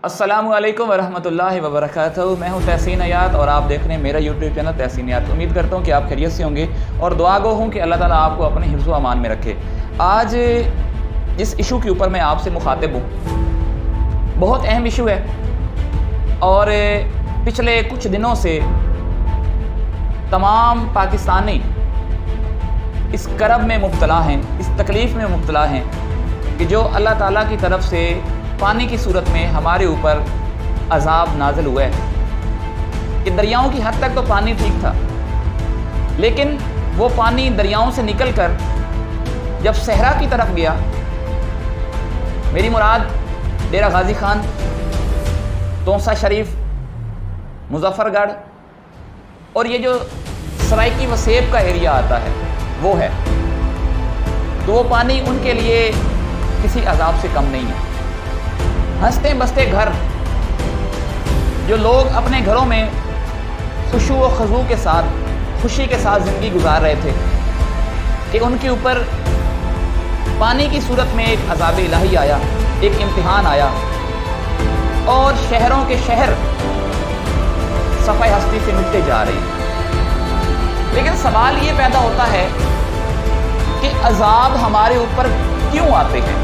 السلام علیکم ورحمۃ اللہ وبرکاتہ۔ میں ہوں تحسین حیات اور آپ دیکھ رہے ہیں میرا یوٹیوب چینل تحسین حیات۔ امید کرتا ہوں کہ آپ خیریت سے ہوں گے اور دعا گو ہوں کہ اللہ تعالیٰ آپ کو اپنے حفظ و امان میں رکھے۔ آج جس ایشو کے اوپر میں آپ سے مخاطب ہوں بہت اہم ایشو ہے اور پچھلے کچھ دنوں سے تمام پاکستانی اس کرب میں مبتلا ہیں، اس تکلیف میں مبتلا ہیں کہ جو اللہ تعالیٰ کی طرف سے پانی کی صورت میں ہمارے اوپر عذاب نازل ہوا ہے کہ دریاؤں کی حد تک تو پانی ٹھیک تھا، لیکن وہ پانی دریاؤں سے نکل کر جب صحرا کی طرف گیا، میری مراد ڈیرہ غازی خان، تونسا شریف، مظفر گڑھ اور یہ جو سرائکی وسیب کا ایریا آتا ہے وہ ہے، تو وہ پانی ان کے لیے کسی عذاب سے کم نہیں ہے۔ ہنستے بستے گھر، جو لوگ اپنے گھروں میں خشوع و خضوع کے ساتھ، خوشی کے ساتھ زندگی گزار رہے تھے کہ ان کے اوپر پانی کی صورت میں ایک عذاب الہی آیا، ایک امتحان آیا اور شہروں کے شہر صفحہ ہستی سے مٹتے جا رہے ہیں۔ لیکن سوال یہ پیدا ہوتا ہے کہ عذاب ہمارے اوپر کیوں آتے ہیں،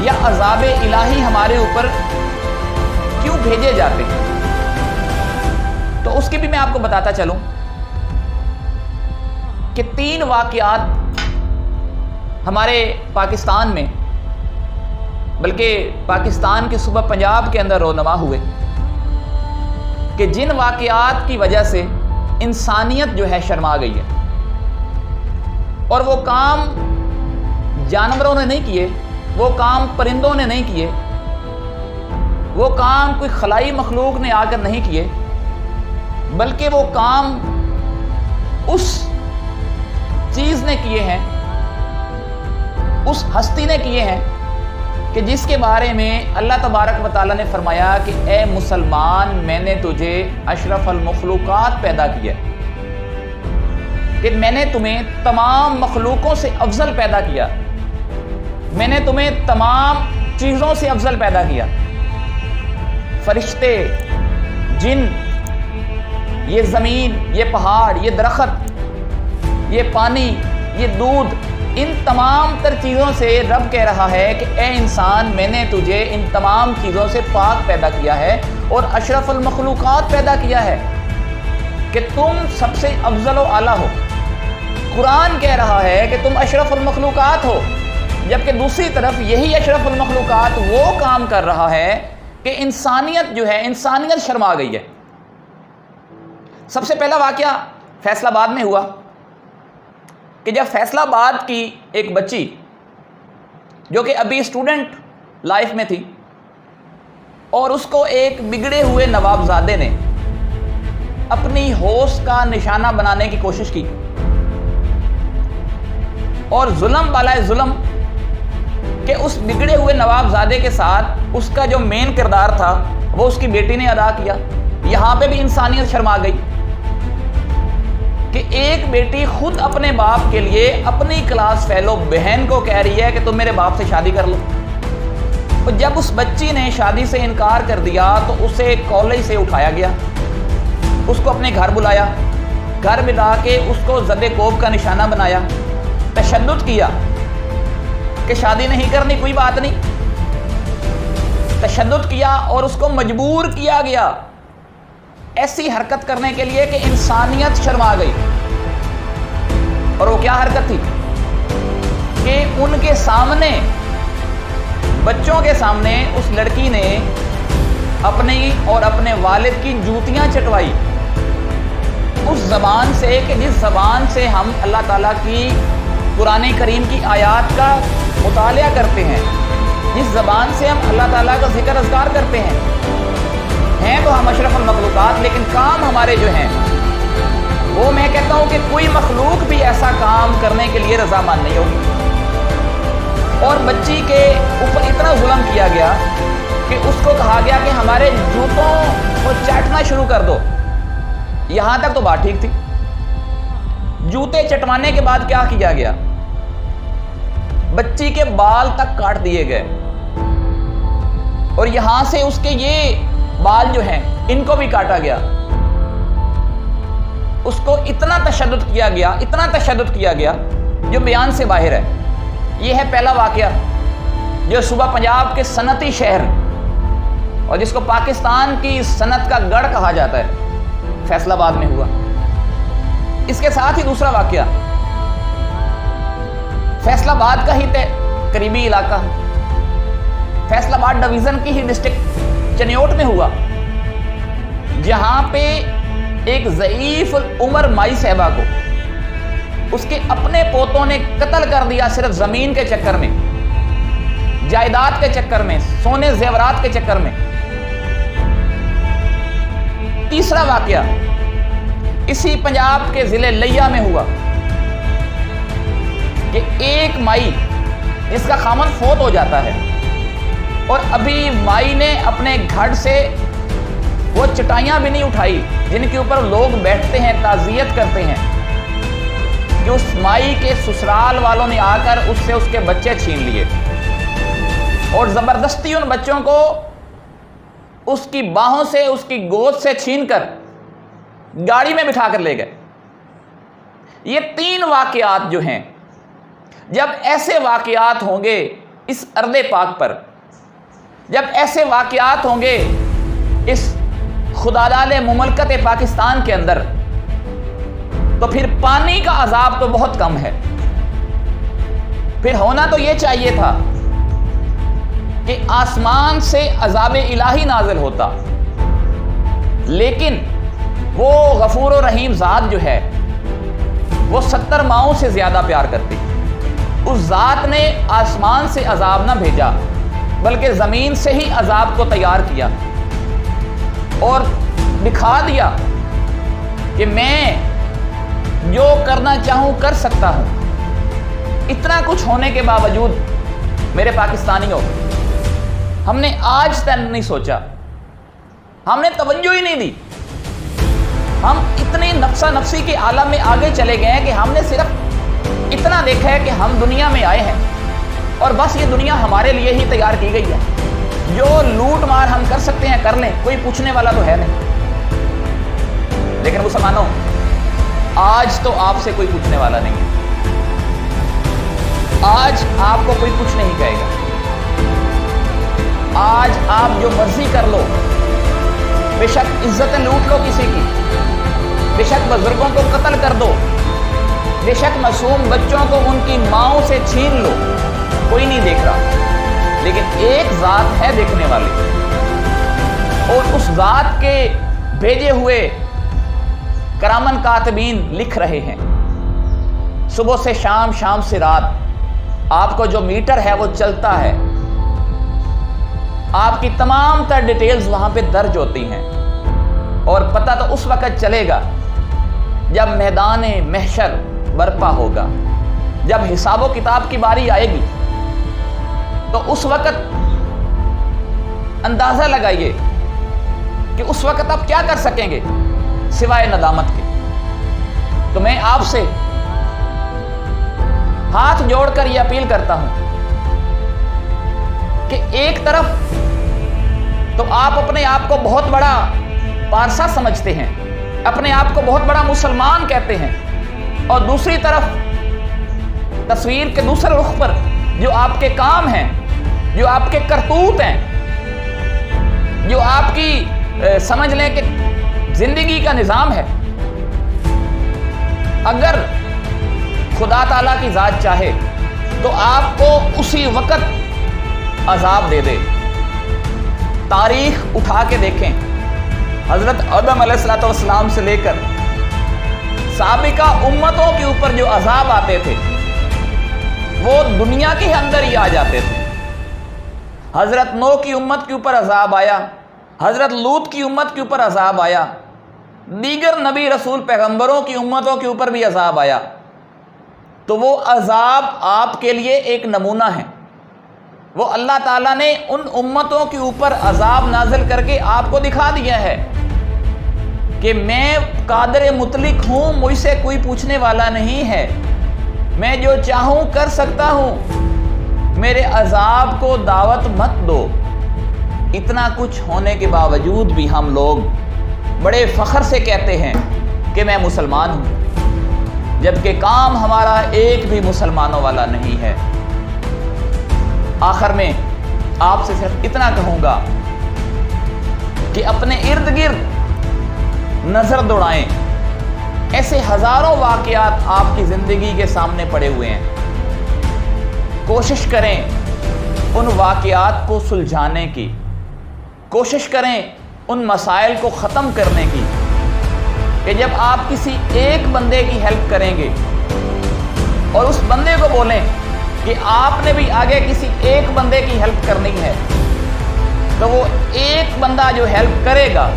یا عذاب الہی ہمارے اوپر کیوں بھیجے جاتے ہیں؟ تو اس کی بھی میں آپ کو بتاتا چلوں کہ 3 واقعات ہمارے پاکستان میں، بلکہ پاکستان کے صوبہ پنجاب کے اندر رونما ہوئے کہ جن واقعات کی وجہ سے انسانیت جو ہے شرما گئی ہے، اور وہ کام جانوروں نے نہیں کیے، وہ کام پرندوں نے نہیں کیے، وہ کام کوئی خلائی مخلوق نے آ کر نہیں کیے، بلکہ وہ کام اس چیز نے کیے ہیں، اس ہستی نے کیے ہیں کہ جس کے بارے میں اللہ تبارک و تعالیٰ نے فرمایا کہ اے مسلمان، میں نے تجھے اشرف المخلوقات پیدا کیا، کہ میں نے تمہیں تمام مخلوقوں سے افضل پیدا کیا، میں نے تمہیں تمام چیزوں سے افضل پیدا کیا۔ فرشتے، جن، یہ زمین، یہ پہاڑ، یہ درخت، یہ پانی، یہ دودھ، ان تمام تر چیزوں سے رب کہہ رہا ہے کہ اے انسان، میں نے تجھے ان تمام چیزوں سے پاک پیدا کیا ہے اور اشرف المخلوقات پیدا کیا ہے کہ تم سب سے افضل و اعلیٰ ہو۔ قرآن کہہ رہا ہے کہ تم اشرف المخلوقات ہو، جبکہ دوسری طرف یہی اشرف المخلوقات وہ کام کر رہا ہے کہ انسانیت جو ہے، انسانیت شرما گئی ہے۔ سب سے پہلا واقعہ فیصل آباد میں ہوا کہ جب فیصل آباد کی ایک بچی جو کہ ابھی اسٹوڈنٹ لائف میں تھی اور اس کو ایک بگڑے ہوئے نوابزادے نے اپنی ہوش کا نشانہ بنانے کی کوشش کی اور ظلم بالائے ظلم کہ اس بگڑے ہوئے نوابزادے کے ساتھ اس کا جو مین کردار تھا وہ اس کی بیٹی نے ادا کیا۔ یہاں پہ بھی انسانیت شرما گئی کہ ایک بیٹی خود اپنے باپ کے لیے اپنی کلاس فیلو بہن کو کہہ رہی ہے کہ تم میرے باپ سے شادی کر لو، اور جب اس بچی نے شادی سے انکار کر دیا تو اسے کالج سے اٹھایا گیا، اس کو اپنے گھر بلایا، گھر بلا کے اس کو زد کوب کا نشانہ بنایا، تشدد کیا کہ شادی نہیں کرنی، کوئی بات نہیں، تشدد کیا اور اس کو مجبور کیا گیا ایسی حرکت کرنے کے لیے کہ انسانیت شرما گئی۔ اور وہ کیا حرکت تھی کہ ان کے سامنے، بچوں کے سامنے اس لڑکی نے اپنی اور اپنے والد کی جوتیاں چٹوائی اس زبان سے کہ جس زبان سے ہم اللہ تعالیٰ کی قرآن کریم کی آیات کا مطالعہ کرتے ہیں، جس زبان سے ہم اللہ تعالیٰ کا ذکر اذکار کرتے ہیں تو ہم اشرف المخلوقات، لیکن کام ہمارے جو ہیں وہ میں کہتا ہوں کہ کوئی مخلوق بھی ایسا کام کرنے کے لیے رضامند نہیں ہوگی۔ اور بچی کے اوپر اتنا ظلم کیا گیا کہ اس کو کہا گیا کہ ہمارے جوتوں کو چاٹنا شروع کر دو۔ یہاں تک تو بات ٹھیک تھی، جوتے چٹوانے کے بعد کیا کیا گیا، بچی کے بال تک کاٹ دیے گئے اور یہاں سے اس کے یہ بال جو ہیں ان کو بھی کاٹا گیا. اس کو اتنا تشدد کیا گیا جو بیان سے باہر ہے. یہ ہے پہلا واقعہ جو صوبہ پنجاب کے صنعتی شہر اور جس کو پاکستان کی صنعت کا گڑھ کہا جاتا ہے فیصل آباد میں ہوا. اس کے ساتھ ہی دوسرا واقعہ فیصل آباد کا ہی قریبی علاقہ فیصل آباد ڈویژن کی ہی ڈسٹرکٹ چنیوٹ میں ہوا، جہاں پہ ایک ضعیف العمر مائی صاحبہ کو اس کے اپنے پوتوں نے قتل کر دیا صرف زمین کے چکر میں، جائیداد کے چکر میں، سونے زیورات کے چکر میں. تیسرا واقعہ اسی پنجاب کے ضلع لیا میں ہوا کہ ایک مائی جس کا خامن فوت ہو جاتا ہے اور ابھی مائی نے اپنے گھر سے وہ چٹائیاں بھی نہیں اٹھائی جن کے اوپر لوگ بیٹھتے ہیں، تعزیت کرتے ہیں، کہ اس مائی کے سسرال والوں نے آ کر اس سے اس کے بچے چھین لیے اور زبردستی ان بچوں کو اس کی باہوں سے، اس کی گود سے چھین کر گاڑی میں بٹھا کر لے گئے. یہ 3 واقعات جو ہیں، جب ایسے واقعات ہوں گے اس ارض پاک پر، جب ایسے واقعات ہوں گے اس خداداد مملکت پاکستان کے اندر، تو پھر پانی کا عذاب تو بہت کم ہے. پھر ہونا تو یہ چاہیے تھا کہ آسمان سے عذاب الہی نازل ہوتا، لیکن وہ غفور و رحیم ذات جو ہے وہ 70 ماؤں سے زیادہ پیار کرتی. اس ذات نے آسمان سے عذاب نہ بھیجا بلکہ زمین سے ہی عذاب کو تیار کیا اور دکھا دیا کہ میں جو کرنا چاہوں کر سکتا ہوں. اتنا کچھ ہونے کے باوجود میرے پاکستانیوں، ہم نے آج تک نہیں سوچا، ہم نے توجہ ہی نہیں دی. ہم اتنی نفسا نفسی کے عالم میں آگے چلے گئے ہیں کہ ہم نے صرف اتنا دیکھا ہے کہ ہم دنیا میں آئے ہیں اور بس یہ دنیا ہمارے لیے ہی تیار کی گئی ہے. جو لوٹ مار ہم کر سکتے ہیں کر لیں، کوئی پوچھنے والا تو ہے نہیں. لیکن مسلمانوں، آج تو آپ سے کوئی پوچھنے والا نہیں ہے. آج آپ کو کوئی کچھ نہیں کہے گا. آج آپ جو مرضی کر لو، بے شک عزتیں لوٹ لو کسی کی، بے شک بزرگوں کو قتل کر دو، بے شک معصوم بچوں کو ان کی ماؤں سے چھین لو، کوئی نہیں دیکھ رہا. لیکن ایک ذات ہے دیکھنے والی، اور اس ذات کے بھیجے ہوئے کرامن کاتبین لکھ رہے ہیں. صبح سے شام، شام سے رات آپ کو جو میٹر ہے وہ چلتا ہے. آپ کی تمام تر ڈیٹیلز وہاں پہ درج ہوتی ہیں، اور پتہ تو اس وقت چلے گا جب میدان محشر برپا ہوگا، جب حساب و کتاب کی باری آئے گی. تو اس وقت اندازہ لگائیے کہ اس وقت آپ کیا کر سکیں گے سوائے ندامت کے. تو میں آپ سے ہاتھ جوڑ کر یہ اپیل کرتا ہوں کہ ایک طرف تو آپ اپنے آپ کو بہت بڑا پارسا سمجھتے ہیں، اپنے آپ کو بہت بڑا مسلمان کہتے ہیں، اور دوسری طرف تصویر کے دوسرے رخ پر جو آپ کے کام ہیں، جو آپ کے کرتوت ہیں، جو آپ کی سمجھ لیں کہ زندگی کا نظام ہے، اگر خدا تعالیٰ کی ذات چاہے تو آپ کو اسی وقت عذاب دے دے. تاریخ اٹھا کے دیکھیں، حضرت آدم علیہ السلام سے لے کر سابقہ امتوں کے اوپر جو عذاب آتے تھے وہ دنیا کے اندر ہی آ جاتے تھے. حضرت نوح کی امت کے اوپر عذاب آیا، حضرت لوط کی امت کے اوپر عذاب آیا، دیگر نبی رسول پیغمبروں کی امتوں کے اوپر بھی عذاب آیا. تو وہ عذاب آپ کے لیے ایک نمونہ ہے. وہ اللہ تعالیٰ نے ان امتوں کے اوپر عذاب نازل کر کے آپ کو دکھا دیا ہے کہ میں قادر مطلق ہوں، مجھ سے کوئی پوچھنے والا نہیں ہے، میں جو چاہوں کر سکتا ہوں. میرے عذاب کو دعوت مت دو، اتنا کچھ ہونے کے باوجود بھی ہم لوگ بڑے فخر سے کہتے ہیں کہ میں مسلمان ہوں، جبکہ کام ہمارا ایک بھی مسلمانوں والا نہیں ہے۔ آخر میں آپ سے صرف اتنا کہوں گا کہ اپنے ارد گرد نظر دوڑائیں، ایسے ہزاروں واقعات آپ کی زندگی کے سامنے پڑے ہوئے ہیں۔ کوشش کریں ان واقعات کو سلجھانے کی، کوشش کریں ان مسائل کو ختم کرنے کی، کہ جب آپ کسی ایک بندے کی ہیلپ کریں گے اور اس بندے کو بولیں کہ آپ نے بھی آگے کسی ایک بندے کی ہیلپ کرنی ہے، تو وہ ایک بندہ جو ہیلپ کرے گا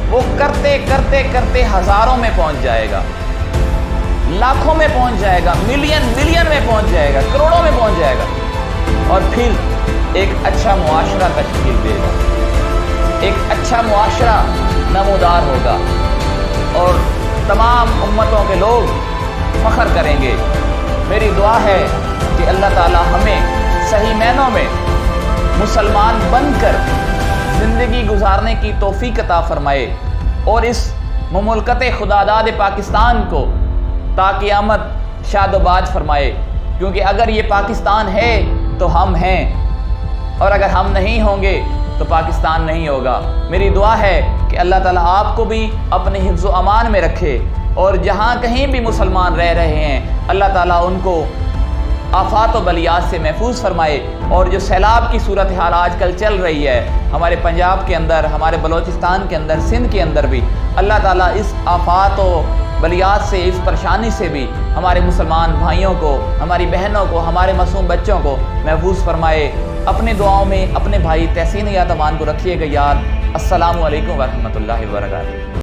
وہ کرتے کرتے کرتے ہزاروں میں پہنچ جائے گا، لاکھوں میں پہنچ جائے گا، ملین میں پہنچ جائے گا، کروڑوں میں پہنچ جائے گا، اور پھر ایک اچھا معاشرہ تشکیل دے گا، ایک اچھا معاشرہ نمودار ہوگا، اور تمام امتوں کے لوگ فخر کریں گے۔ میری دعا ہے کہ اللہ تعالی ہمیں صحیح معنوں میں مسلمان بن کر زندگی گزارنے کی توفیق عطا فرمائے، اور اس مملکت خداداد پاکستان کو تا قیامت شاد و باز فرمائے، کیونکہ اگر یہ پاکستان ہے تو ہم ہیں، اور اگر ہم نہیں ہوں گے تو پاکستان نہیں ہوگا۔ میری دعا ہے کہ اللہ تعالیٰ آپ کو بھی اپنے حفظ و امان میں رکھے، اور جہاں کہیں بھی مسلمان رہ رہے ہیں اللہ تعالیٰ ان کو آفات و بلیات سے محفوظ فرمائے، اور جو سیلاب کی صورتحال آج کل چل رہی ہے ہمارے پنجاب کے اندر، ہمارے بلوچستان کے اندر، سندھ کے اندر بھی، اللہ تعالیٰ اس آفات و بلیات سے، اس پریشانی سے بھی ہمارے مسلمان بھائیوں کو، ہماری بہنوں کو، ہمارے معصوم بچوں کو محفوظ فرمائے۔ اپنے دعاؤں میں اپنے بھائی تحسین یاتمان کو رکھیے گا یاد۔ السلام علیکم ورحمۃ اللہ وبرکاتہ۔